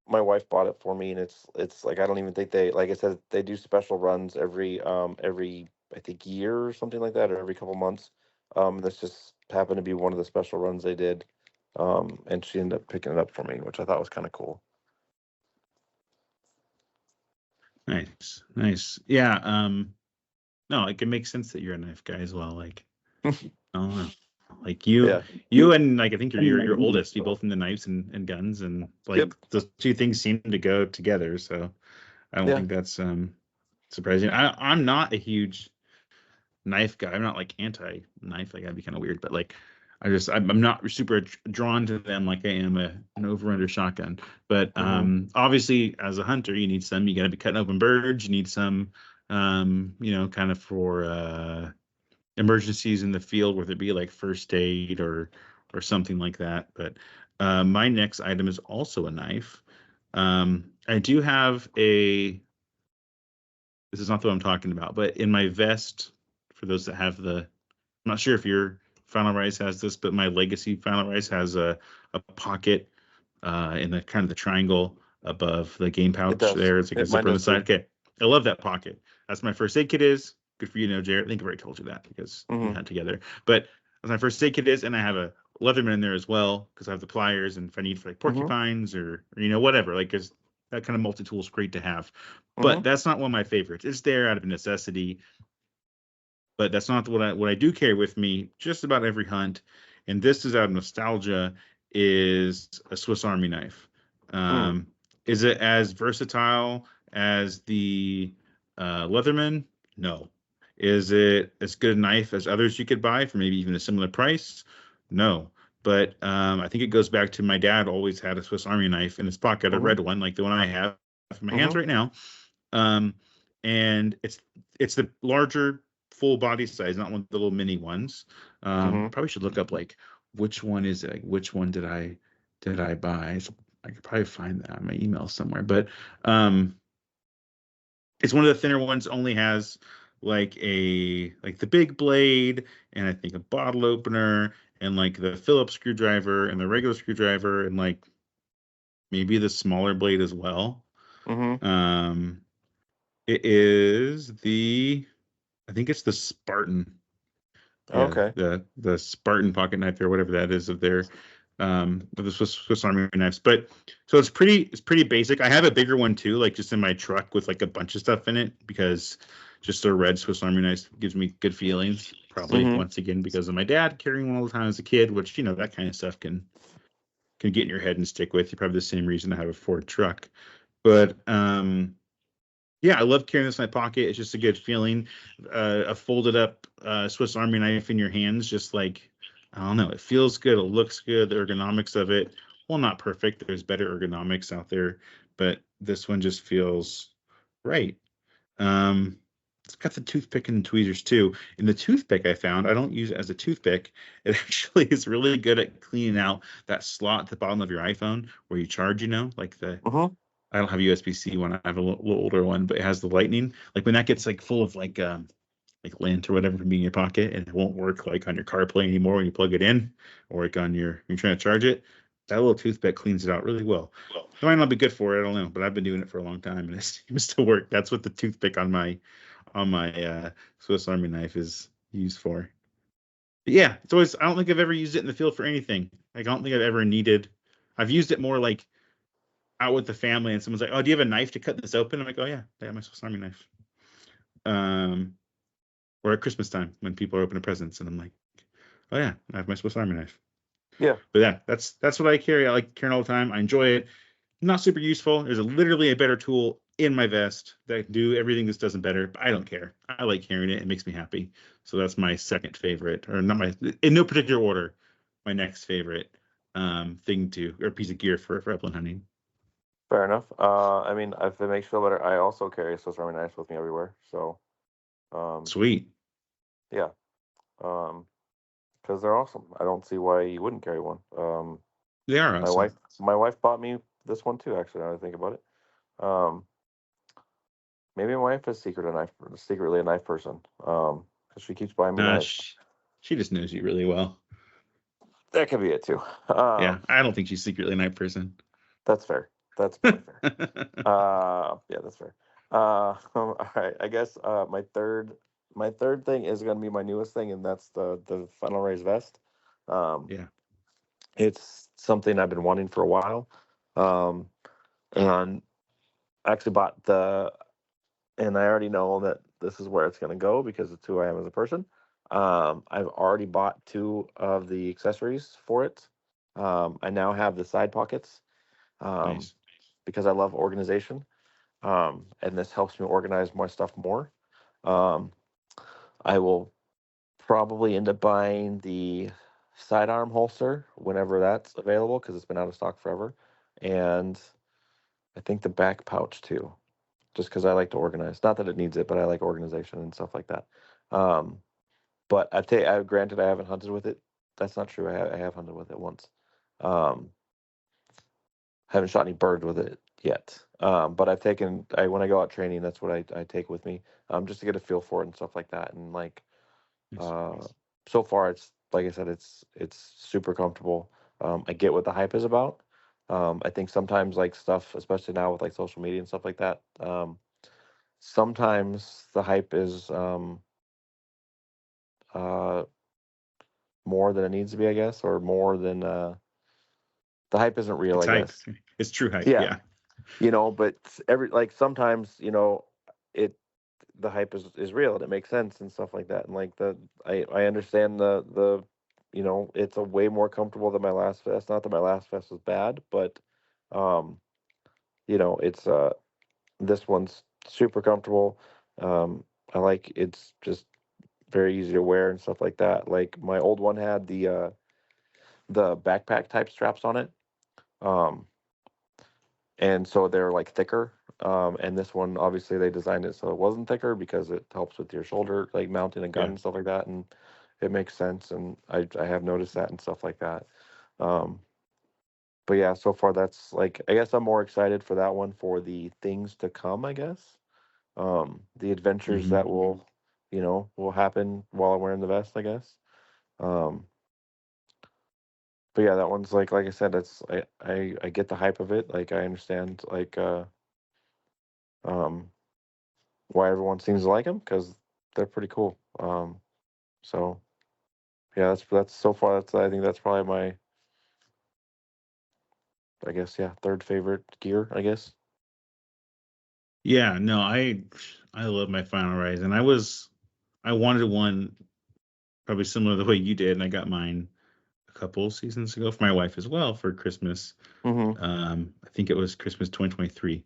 my wife bought it for me, and it's like I don't even think they, like I said, they do special runs every I think year or something like that, or every couple months. This just happened to be one of the special runs they did, and she ended up picking it up for me, which I thought was kind of cool. Nice, nice. Yeah. No, like it makes sense that you're a knife guy as well. Like, I don't know. Like Yeah. you and like I think your oldest, you both into knives and guns, and like Yep. those two things seem to go together. So I don't Yeah. think that's surprising. I'm not a huge knife guy. I'm not like anti knife. Like that'd be kind of weird, but like I'm not super drawn to them like I am an over under shotgun. But Hmm. obviously as a hunter, you need some. You got to be cutting open birds. You need some, kind of for emergencies in the field, whether it be like first aid or something like that. But my next item is also a knife. I do have a this is not the one I'm talking about, but in my vest, for those that have I'm not sure if your Final Rise has this, but my Legacy Final Rise has a pocket in the kind of the triangle above the game It pouch does. there. It's like a Mine zipper on the does too. side. Okay. I love that pocket. That's my first aid kit is. Good for you, Jared. I think I've already told you that because we Hmm. hunt together. But that's my first aid kit is, and I have a Leatherman in there as well because I have the pliers and if I need for like Hmm. porcupines or whatever, like because that kind of multi-tool is great to have. Hmm. But that's not one of my favorites. It's there out of necessity, but that's not what I do carry with me just about every hunt. And this is out of nostalgia, is a Swiss Army knife. Mm. Um, Is it as versatile as the Leatherman? No. Is it as good a knife as others you could buy for maybe even a similar price? No. But I think it goes back to my dad always had a Swiss Army knife in his pocket, a Mm-hmm. red one, like the one I have in my hands Mm-hmm. right now. Um, and it's the larger full body size, not one of the little mini ones. I Mm-hmm. probably should look up like which one is it? Like, which one did I buy? I could probably find that on my email somewhere. But um, it's one of the thinner ones. Only has like the big blade, and I think a bottle opener, and like the Phillips screwdriver, and the regular screwdriver, and like maybe the smaller blade as well. Mm-hmm. Um, it is I think it's the Spartan. Yeah, Okay. the Spartan pocket knife or whatever that is of the Swiss Army knives. But so it's pretty basic. I have a bigger one too, like just in my truck with like a bunch of stuff in it because just a red Swiss Army knife gives me good feelings. Probably Mm-hmm. once again because of my dad carrying one all the time as a kid, which that kind of stuff can get in your head and stick with you. Probably the same reason I have a Ford truck. But yeah, I love carrying this in my pocket. It's just a good feeling. A folded up Swiss Army knife in your hands, just like, I don't know, it feels good. It looks good. The ergonomics of it, well, not perfect. There's better ergonomics out there, but this one just feels right. Um, it's got the toothpick and tweezers too. And the toothpick I found, I don't use it as a toothpick. It actually is really good at cleaning out that slot at the bottom of your iPhone where you charge, like the Mm-hmm. I don't have a USB-C one. I have a little older one, but it has the lightning. Like when that gets like full of like lint or whatever from being in your pocket, and it won't work like on your CarPlay anymore when you plug it in, or like on you're trying to charge it. That little toothpick cleans it out really well. It might not be good for it, I don't know, but I've been doing it for a long time and it seems to work. That's what the toothpick on my Swiss Army knife is used for. But yeah, it's always I don't think I've ever used it in the field for anything. Like I don't think I've ever needed. I've used it more like out with the family and someone's like, "Oh, do you have a knife to cut this open?" I'm like, "Oh yeah, I have my Swiss Army knife." Um, or at Christmas time when people are opening presents, and I'm like, "Oh yeah, I have my Swiss Army knife." Yeah. But yeah, that's what I carry. I like carrying all the time. I enjoy it. Not super useful. There's literally a better tool in my vest that can do everything this doesn't better. But I don't care. I like carrying it. It makes me happy. So that's my second favorite, or not my in no particular order. My next favorite thing to or piece of gear for upland hunting. Fair enough. I mean, if it makes you feel better, I also carry a Swiss Army knife with me everywhere. So, um, Sweet. yeah, um, because they're awesome. I don't see why you wouldn't carry one. They are My awesome. wife, my wife bought me this one too. Actually, now that I think about it, um, maybe my wife is secretly a knife person. Because she keeps buying me Uh, knives. she, she just knows you really well. That could be it too. Yeah, I don't think she's secretly a night person. That's fair. That's probably fair. Yeah, that's fair. All right. I guess my third thing is gonna be my newest thing, and that's the Final Raise vest. Um, Yeah, it's something I've been wanting for a while. Um, and I actually bought and I already know that this is where it's gonna go because it's who I am as a person. I've already bought two of the accessories for it. I now have the side pockets. Um, nice. because I love organization. And this helps me organize my stuff more. Um, I will probably end up buying the sidearm holster whenever that's available because it's been out of stock forever, and I think the back pouch too, just because I like to organize. Not that it needs it, but I like organization and stuff like that. Um, but granted, I haven't hunted with it. That's not true. I have hunted with it once. Um, haven't shot any birds with it yet. But when I go out training, that's what I take with me, just to get a feel for it and stuff like that. And like, Nice. uh, so far, it's like I said, it's super comfortable. I get what the hype is about. I think sometimes like stuff, especially now with like social media and stuff like that, sometimes the hype is uh, more than it needs to be, I guess, or more than the hype isn't real, It's I hype. guess. It's true hype. Yeah, Yeah. but sometimes it the hype is real and it makes sense and stuff like that, and like I understand the it's a way more comfortable than my last vest. Not that my last vest was bad, but um it's this one's super comfortable. I like it's just very easy to wear and stuff like that. Like my old one had the backpack type straps on it. Um, and so they're like thicker. And this one, obviously, they designed it so it wasn't thicker because it helps with your shoulder, like mounting a gun Yeah. and stuff like that, and it makes sense. And I have noticed that and stuff like that. Um, but yeah, so far that's like I guess I'm more excited for that one for the things to come. I guess the adventures Hmm. that will happen while I'm wearing the vest. I guess. Um, but yeah, that one's like I said, it's I get the hype of it. Like I understand like um why everyone seems to like them because they're pretty cool. So yeah, that's so far. That's I think that's probably my I guess yeah third favorite gear. I guess. Yeah, no, I love my Final Rise, and I wanted one probably similar to the way you did, and I got mine a couple seasons ago for my wife as well for Christmas. Mm-hmm. I think it was Christmas 2023, if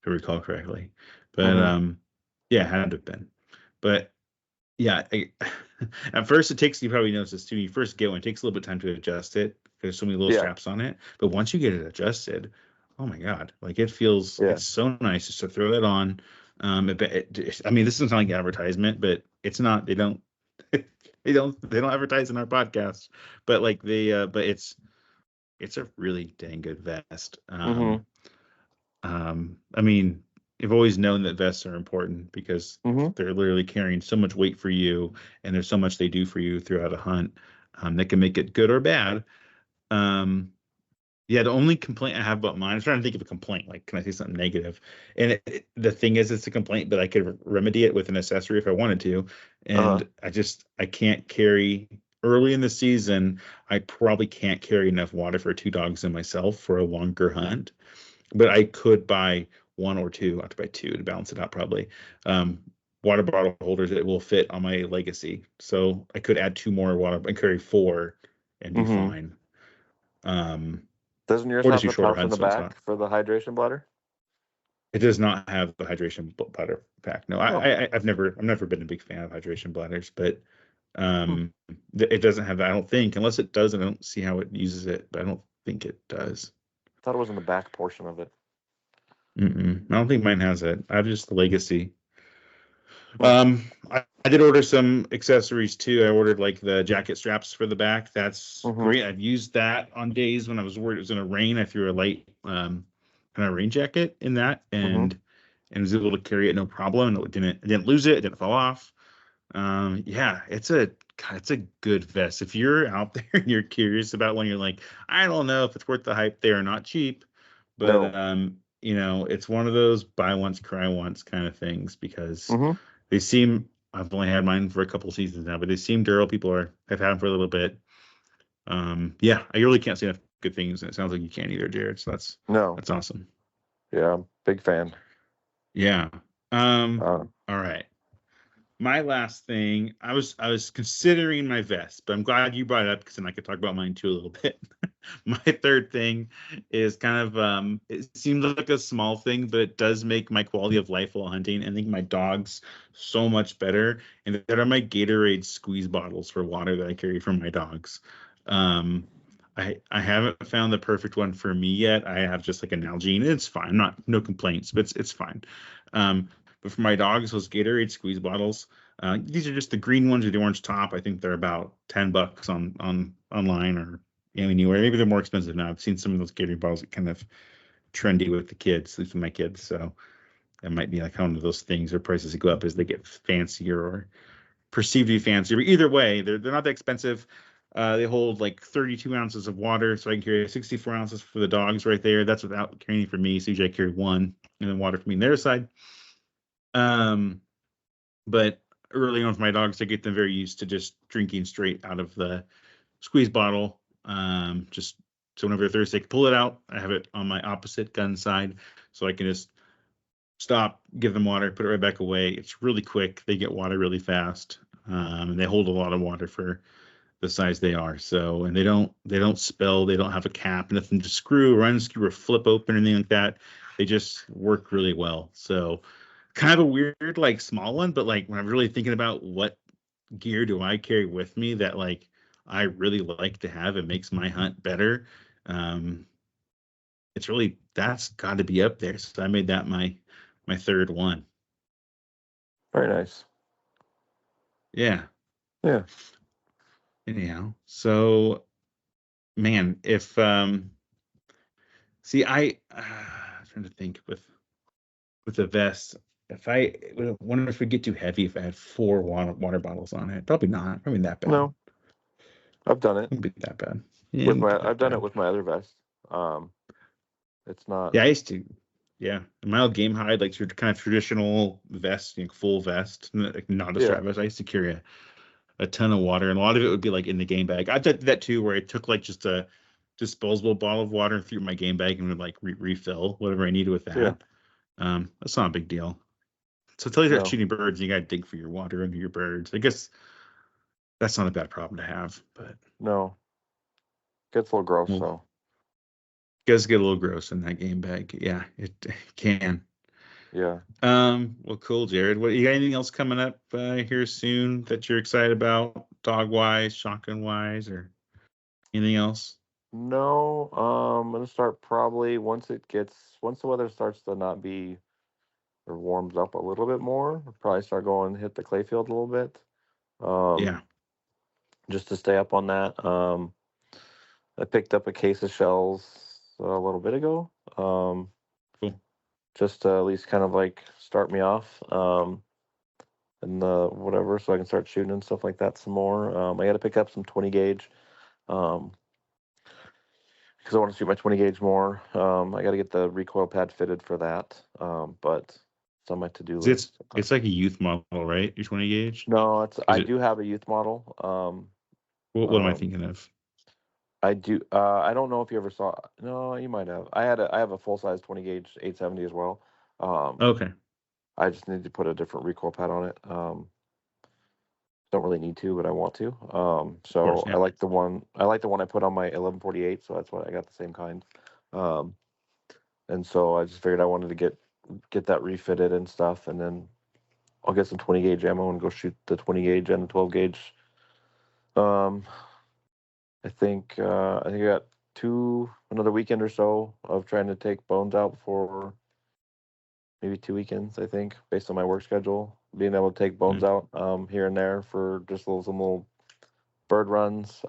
I recall correctly. But Mm-hmm. yeah, it had to have been. But yeah, at first it takes, you probably notice this too. You first get one, it takes a little bit of time to adjust it. There's so many little Yeah. straps on it, but once you get it adjusted, oh my God, like it feels, Yeah. it's so nice just to throw that on. I mean, this doesn't sound like advertisement, but it's not. They don't, they don't advertise in our podcast, but like but it's a really dang good vest. Mm-hmm. I mean, I've always known that vests are important because Mm-hmm. they're literally carrying so much weight for you, and there's so much they do for you throughout a hunt, that can make it good or bad. Um, yeah, the only complaint I have about mine, I'm trying to think of a complaint. Like, can I say something negative? And the thing is, it's a complaint, but I could remedy it with an accessory if I wanted to. Uh-huh. And I can't carry early in the season. I probably can't carry enough water for two dogs and myself for a longer hunt, but I could buy one or two. I have to buy two to balance it out probably. Um, Water bottle holders that will fit on my Legacy, so I could add two more water and carry four and be Mm-hmm. fine. Um, Doesn't yours or just have do the shorter pouch in the hunts when it's hot. back for the hydration bladder? It does not have the hydration bladder pack. No, Oh. I've never been a big fan of hydration bladders, but Hmm. it doesn't have that. I don't think, unless it does, and I don't see how it uses it, but I don't think it does. Thought it was in the back portion of it. I don't think mine has it. I have just the Legacy. Hmm. I did order some accessories too. I ordered like the jacket straps for the back. That's Mm-hmm. great. I've used that on days when I was worried it was going to rain. I threw a light kind of rain jacket in that Mm-hmm. and was able to carry it no problem. And it didn't lose it. It didn't fall off. Yeah, it's a good vest. If you're out there and you're curious about one, you're like, I don't know if it's worth the hype. They are not cheap, but No. it's one of those buy once, cry once kind of things because Mm-hmm. they seem. I've only had mine for a couple seasons now, but they seem durable. People have had them for a little bit. Yeah, I really can't say enough good things, and it sounds like you can't either, Jared. So No. that's awesome. Yeah, I'm big fan. Yeah. Uh, All right. My last thing, I was considering my vest, but I'm glad you brought it up because then I could talk about mine too a little bit. My third thing is kind of it seems like a small thing, but it does make my quality of life while hunting. I think my dogs so much better, and that are my Gatorade squeeze bottles for water that I carry for my dogs. Um, I haven't found the perfect one for me yet. I have just like an Nalgene. It's fine. Not no complaints, but it's fine. Um, but for my dogs, those Gatorade squeeze bottles, these are just the green ones with the orange top. I think they're about $10 on online or anywhere. Maybe they're more expensive now. I've seen some of those Gatorade bottles that kind of trendy with the kids, at least with my kids. So it might be like one of those things where prices go up as they get fancier or perceived to be fancier. But either way, they're not that expensive. They hold like 32 ounces of water, so I can carry 64 ounces for the dogs right there. That's without carrying for me. So usually I carry one, and then water for me on their side. Um, but early on with my dogs, I get them very used to just drinking straight out of the squeeze bottle. Just so whenever they're thirsty, I can pull it out. I have it on my opposite gun side, so I can just stop, give them water, put it right back away. It's really quick. They get water really fast, and they hold a lot of water for the size they are. So, and they don't spill. They don't have a cap, nothing to screw or unscrew or flip open or anything like that. They just work really well. So kind of a weird, like small one, but like when I'm really thinking about what gear do I carry with me that like I really like to have, it makes my hunt better. Um, it's really that's got to be up there. So I made that my third one. Very nice. Yeah. Yeah. Anyhow, so man, if see, I'm trying to think with the vest. If I wonder if we get too heavy if I had four water bottles on it. Probably not. Probably not that bad. No, I've done it Wouldn't be that bad. Yeah, it with wouldn't be I've that done it bad. with my other vest. Um, it's not. Yeah, I used to. Yeah, my old game hide, like your kind of traditional vest, full vest, like not a Yeah. strap vest. I used to carry a ton of water, and a lot of it would be like in the game bag. I did that too, where I took like just a disposable bottle of water and threw it in my game bag and would like refill whatever I needed with Yeah. that. That's not a big deal. So until you start No. shooting birds, you got to dig for your water under your birds. I guess that's not a bad problem to have, but No. Gets a little gross well, though. does get a little gross in that game bag. Yeah, it can. Yeah. Well, cool, Jared. What you got? Anything else coming up here soon that you're excited about, dog wise, shotgun wise, or anything else? No. I'm gonna start probably once the weather starts to not be or warms up a little bit more. I'll probably start going hit the clay field a little bit. Yeah, Just to stay up on that. I picked up a case of shells a little bit ago. cool. Just to at least kind of like start me off. And the whatever, so I can start shooting and stuff like that some more. I got to pick up some 20 gauge, um, because I want to shoot my 20 gauge more. I got to get the recoil pad fitted for that. But it's on my to do list. It's like a youth model, right? Your 20 gauge. No, Is I it? do have a youth model. What am I Um, thinking of? I do. I don't know if you ever saw. No, you might have. I have a full size 20 gauge 870 as well. Um, Okay, of I just need to put a different recoil pad on it. Don't really need to, but I want to. course. So Yeah. I like the one I put on my 1148. So that's why I got the same kind. Um, and so I just figured I wanted to get that refitted and stuff, and then I'll get some 20 gauge ammo and go shoot the 20 gauge and the 12 gauge. Um, I think I got another weekend or so of trying to take bones out before maybe 2 weekends. I think based on my work schedule, being able to take bones Mm. out here and there for just some little bird runs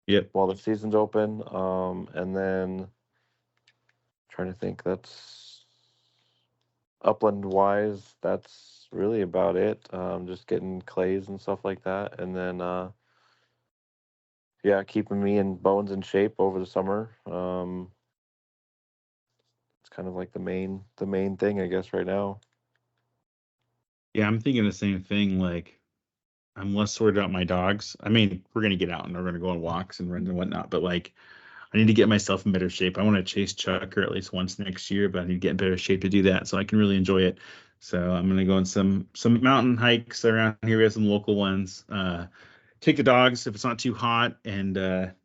Yep. while the season's open. And then trying to think, that's upland wise. That's really about it. Just getting clays and stuff like that, and then yeah, keeping me and bones in shape over the summer. It's kind of like the main thing, I guess, right now. Yeah, I'm thinking the same thing. Like, I'm less sorted out my dogs. I mean, we're gonna get out and we're gonna go on walks and runs and whatnot, but like, I need to get myself in better shape. I want to chase Chucker at least once next year, but I need to get in better shape to do that so I can really enjoy it. So I'm gonna go on some mountain hikes around here. We have some local ones. Take the dogs if it's not too hot, and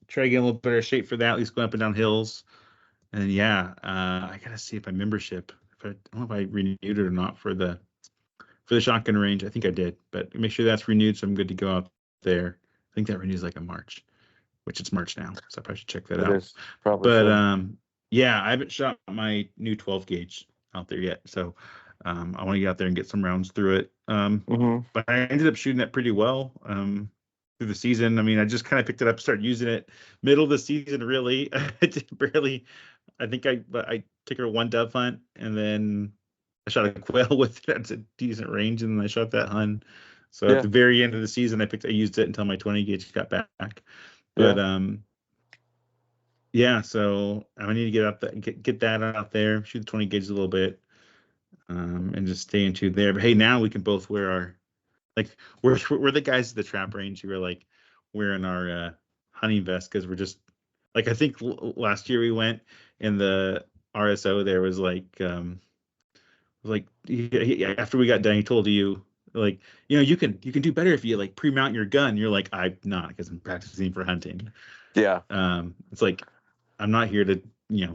try to get in a little better shape for that. At least go up and down hills. And yeah, I gotta see if my membership. If I don't know if I renewed it or not for the shotgun range. I think I did, but make sure that's renewed so I'm good to go out there. I think that renews like in March, which it's March now, so I probably should check that It out. is probably But should. yeah, I haven't shot my new 12 gauge out there yet, so I want to get out there and get some rounds through it. Mm-hmm. But I ended up shooting that pretty well through the season. I mean, I just kind of picked it up, started using it middle of the season. Really, I did barely. I think I took her one dove hunt, and then I shot a quail with it at a decent range, and then I shot that hunt. So at Yeah, the very end of the season, I used it until my 20 gauge got back. But yeah, yeah, so I need to get up that get that out there, shoot the 20 gauge a little bit, and just stay into there. But hey, now we can both wear our like we're the guys at the trap range who are like wearing our hunting vest because we're just like I think last year we went in the RSO there was like after we got done he told you like you can do better if you like pre-mount your gun. You're like I'm not because I'm practicing for hunting. yeah, It's like I'm not here to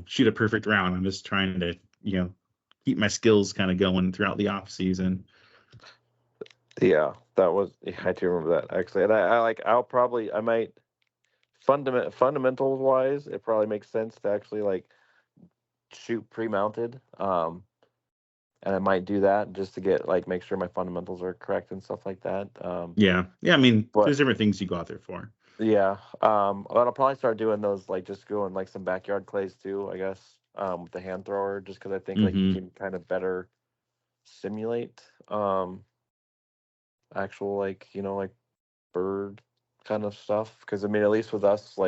shoot a perfect round. I'm just trying to, keep my skills kind of going throughout the off season. Yeah, I do remember that actually. And I might fundamentals wise, it probably makes sense to actually like shoot pre-mounted. And I might do that just to get make sure my fundamentals are correct and stuff like that. Yeah. I mean, But there's different things you go out there for. yeah, but I'll probably start doing those just going some backyard clays too, I guess, with the hand thrower, just because I think you can kind of better simulate actual bird kind of stuff. Because I mean, at least with us,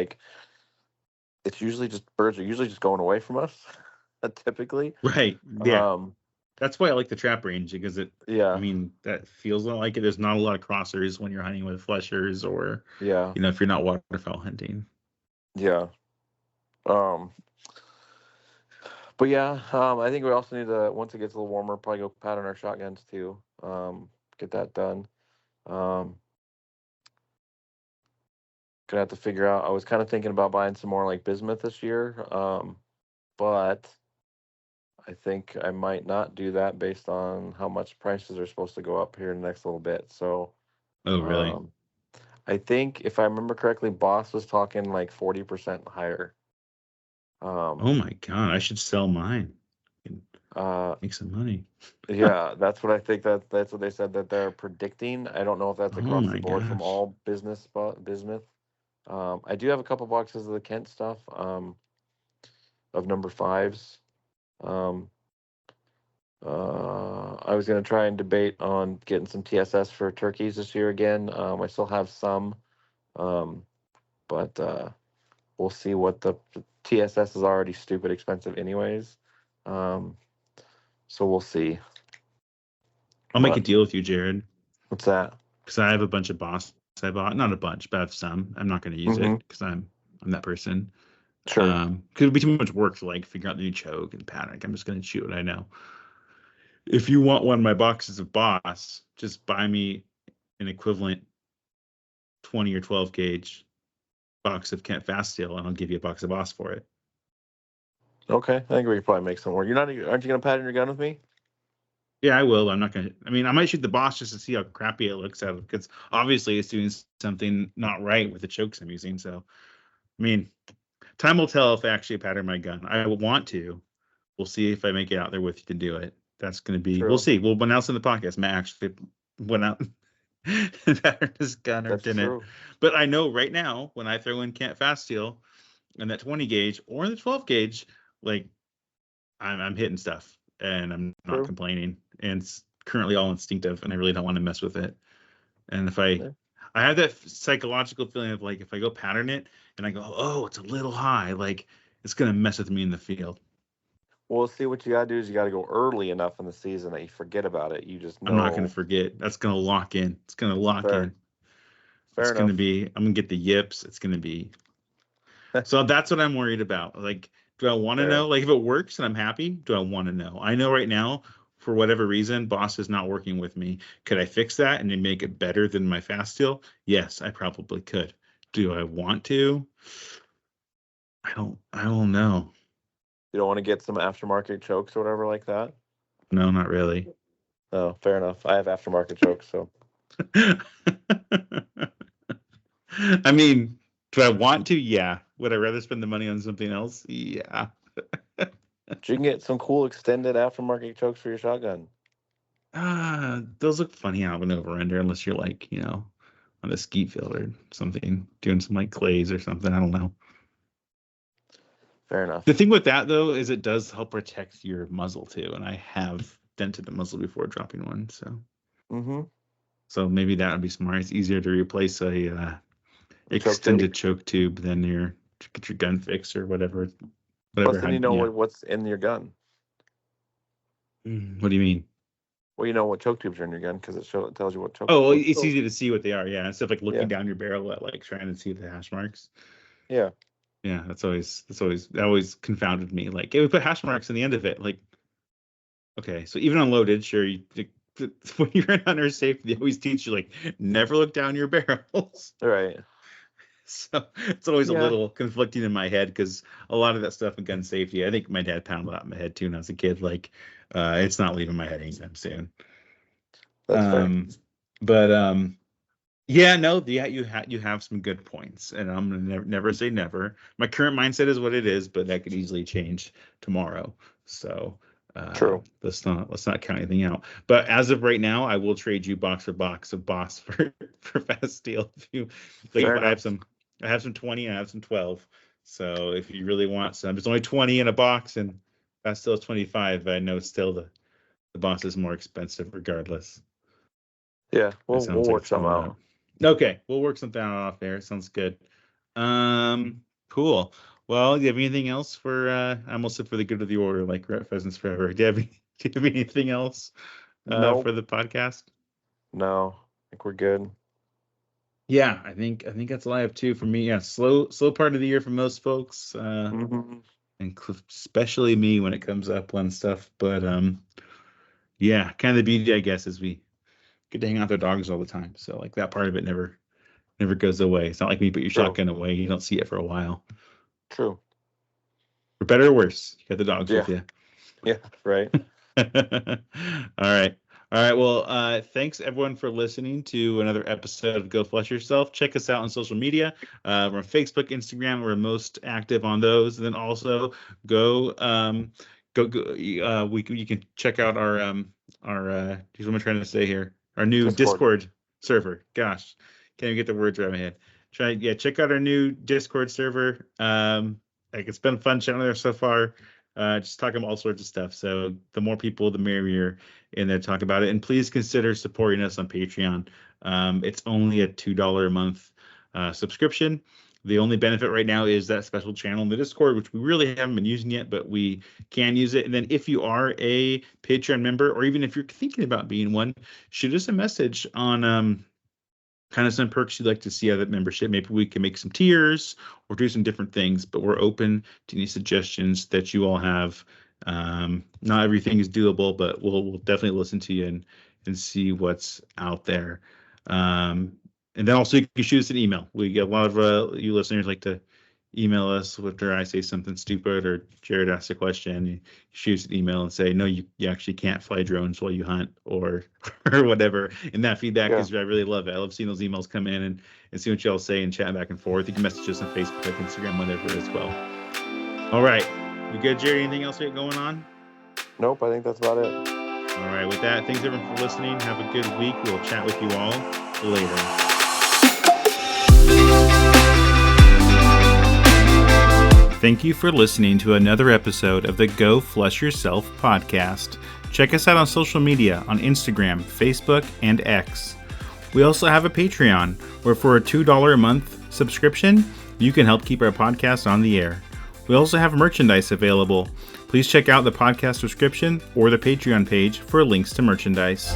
it's usually just birds are usually just going away from us, typically. Right. Yeah. Um, That's why I like the trap range, because I yeah, mean, that feels like it. There's not a lot of crossers when you're hunting with fleshers or, yeah, if you're not waterfowl hunting. yeah. Um, but yeah, I think we also need to, once it gets a little warmer, probably go pattern our shotguns too. Get that done. Gonna have to figure out. I was kind of thinking about buying some more bismuth this year, but I think I might not do that based on how much prices are supposed to go up here in the next little bit. So, Oh, really? I think if I remember correctly, Boss was talking 40% higher. Oh my God, I should sell mine and Uh, make some money. yeah, that's what I think. That's what they said that they're predicting. I don't know if that's Oh across the my board from gosh. all bismuth. I do have a couple boxes of the Kent stuff, of number fives. Um, I was gonna try and debate on getting some TSS for turkeys this year again. I still have some, um, but we'll see what the TSS is already stupid expensive anyways. Um, so we'll see. I'll make a But deal with you, Jared, what's that? because I have a bunch of Boss I bought. Not a bunch, but I have some. I'm not going to use Mm-hmm. it because I'm that person. Sure. Because it'd be too much work to figure out the new choke and pattern. I'm just going to shoot what I know. If you want one of my boxes of Boss, just buy me an equivalent 20 or 12 gauge box of Kent Fast Steel, and I'll give you a box of Boss for it. Okay, I think we could probably make some more. Aren't you gonna pattern your gun with me? Yeah, I will. I'm not gonna. I mean, I might shoot the Boss just to see how crappy it looks out of, because obviously it's doing something not right with the chokes I'm using. So, I mean, time will tell if I actually pattern my gun. I will want to. We'll see if I make it out there with you to do it. That's going to be. We'll True. see. We'll announce in the podcast. Matt actually went out and patterned his gun or That's didn't. true. But I know right now when I throw in Kent Fast Steel and that 20 gauge or the 12 gauge, I'm hitting stuff and I'm not True. complaining. And it's currently all instinctive, and I really don't want to mess with it. And if Yeah. I have that psychological feeling of if I go pattern it and I go, oh, it's a little high, it's gonna mess with me in the field. Well, see, what you gotta do is you gotta go early enough in the season that you forget about it. You just know. I'm not gonna forget. That's gonna lock in. It's gonna lock in. Fair It's enough. gonna be. I'm gonna get the yips. It's gonna be. So that's what I'm worried about. Do I want to know? If it works and I'm happy, do I want to know? I know right now, for whatever reason, Boss is not working with me. Could I fix that and then make it better than my Fast Steel? Yes, I probably could. Do I want to? I don't know. You don't want to get some aftermarket chokes or whatever like that? No, not really. Oh, fair enough. I have aftermarket chokes, so. I mean, do I want to? Yeah. Would I rather spend the money on something else? Yeah. You can get some cool extended aftermarket chokes for your shotgun. Those look funny out of an over-ender unless you're on a skeet field or something, doing some clays or something. I don't know. Fair enough. The thing with that though is it does help protect your muzzle too, and I have dented the muzzle before dropping one, so. Mm-hmm. So maybe that would be smart. It's easier to replace a extended choke tube than to get your gun fixed or whatever. Plus, then you know what's in your gun. What do you mean? Well, you know what choke tubes are in your gun because it tells you what choke. Oh, it's easy to see what they are. Yeah, instead of looking Yeah. down your barrel at trying to see the hash marks. Yeah. Yeah, that always confounded me. It would put hash marks in the end of it. Okay, so even unloaded, sure. When you're in hunter safety, they always teach you never look down your barrels. Right. So it's always a Yeah. little conflicting in my head because a lot of that stuff in gun safety, I think my dad pounded out in my head too when I was a kid. Like, it's not leaving my head anytime soon. That's fair. But yeah, no, yeah, you have some good points, and I'm gonna never say never. My current mindset is what it is, but that could easily change tomorrow. So True. let's not count anything out. But as of right now, I will trade you box for box of Boss for Fast Steel. If you like, Fair I have some 20 and I have some 12. So if you really want some, it's only 20 in a box, and Fast Steel is 25. I know still the Boss is more expensive regardless. Yeah, That we'll sounds like work it's something going out. up. Okay, we'll work something out off there. Sounds good. Cool. Well, do you have anything else for I almost said for the good of the order, like Pheasants Forever. Do you have anything else Nope. for the podcast? No, I think we're good. Yeah, I think that's all I have too for me. Yeah, slow part of the year for most folks, Mhm. and especially me when it comes up on stuff. But yeah, kind of the beauty, I guess, is we get to hang out with our dogs all the time. So like that part of it never goes away. It's not like when you put your True. shotgun away, you don't see it for a while. True. For better or worse, you got the dogs with you. Yeah, right. All right. Well, thanks everyone for listening to another episode of Go Flush Yourself. Check us out on social media. We're on Facebook, Instagram. We're most active on those. And then also go. You can check out our here's what I'm trying to say here. Our new Discord server. Gosh, can't even get the words right in my head. Check out our new Discord server. Like it's been fun chatting there so far. Just talking about all sorts of stuff. So the more people, the merrier in there talk about it. And please consider supporting us on Patreon. It's only a $2 a month subscription. The only benefit right now is that special channel in the Discord, which we really haven't been using yet, but we can use it. And then if you are a Patreon member, or even if you're thinking about being one, shoot us a message on kind of some perks you'd like to see out of that membership. Maybe we can make some tiers or do some different things, but we're open to any suggestions that you all have. Not everything is doable, but we'll definitely listen to you and see what's out there. And then also you can shoot us an email. We get a lot of you listeners like to email us after I say something stupid or Jared asks a question. You shoot us an email and say, no, you actually can't fly drones while you hunt or whatever. And that feedback is, I really love it. I love seeing those emails come in and see what y'all say and chat back and forth. You can message us on Facebook, Instagram, whatever as well. All right. We good, Jerry? Anything else going on? Nope, I think that's about it. All right. With that, thanks everyone for listening. Have a good week. We'll chat with you all later. Thank you for listening to another episode of the Go Flush Yourself podcast. Check us out on social media on Instagram, Facebook, and X. We also have a Patreon, where for a $2 a month subscription, you can help keep our podcast on the air. We also have merchandise available. Please check out the podcast description or the Patreon page for links to merchandise.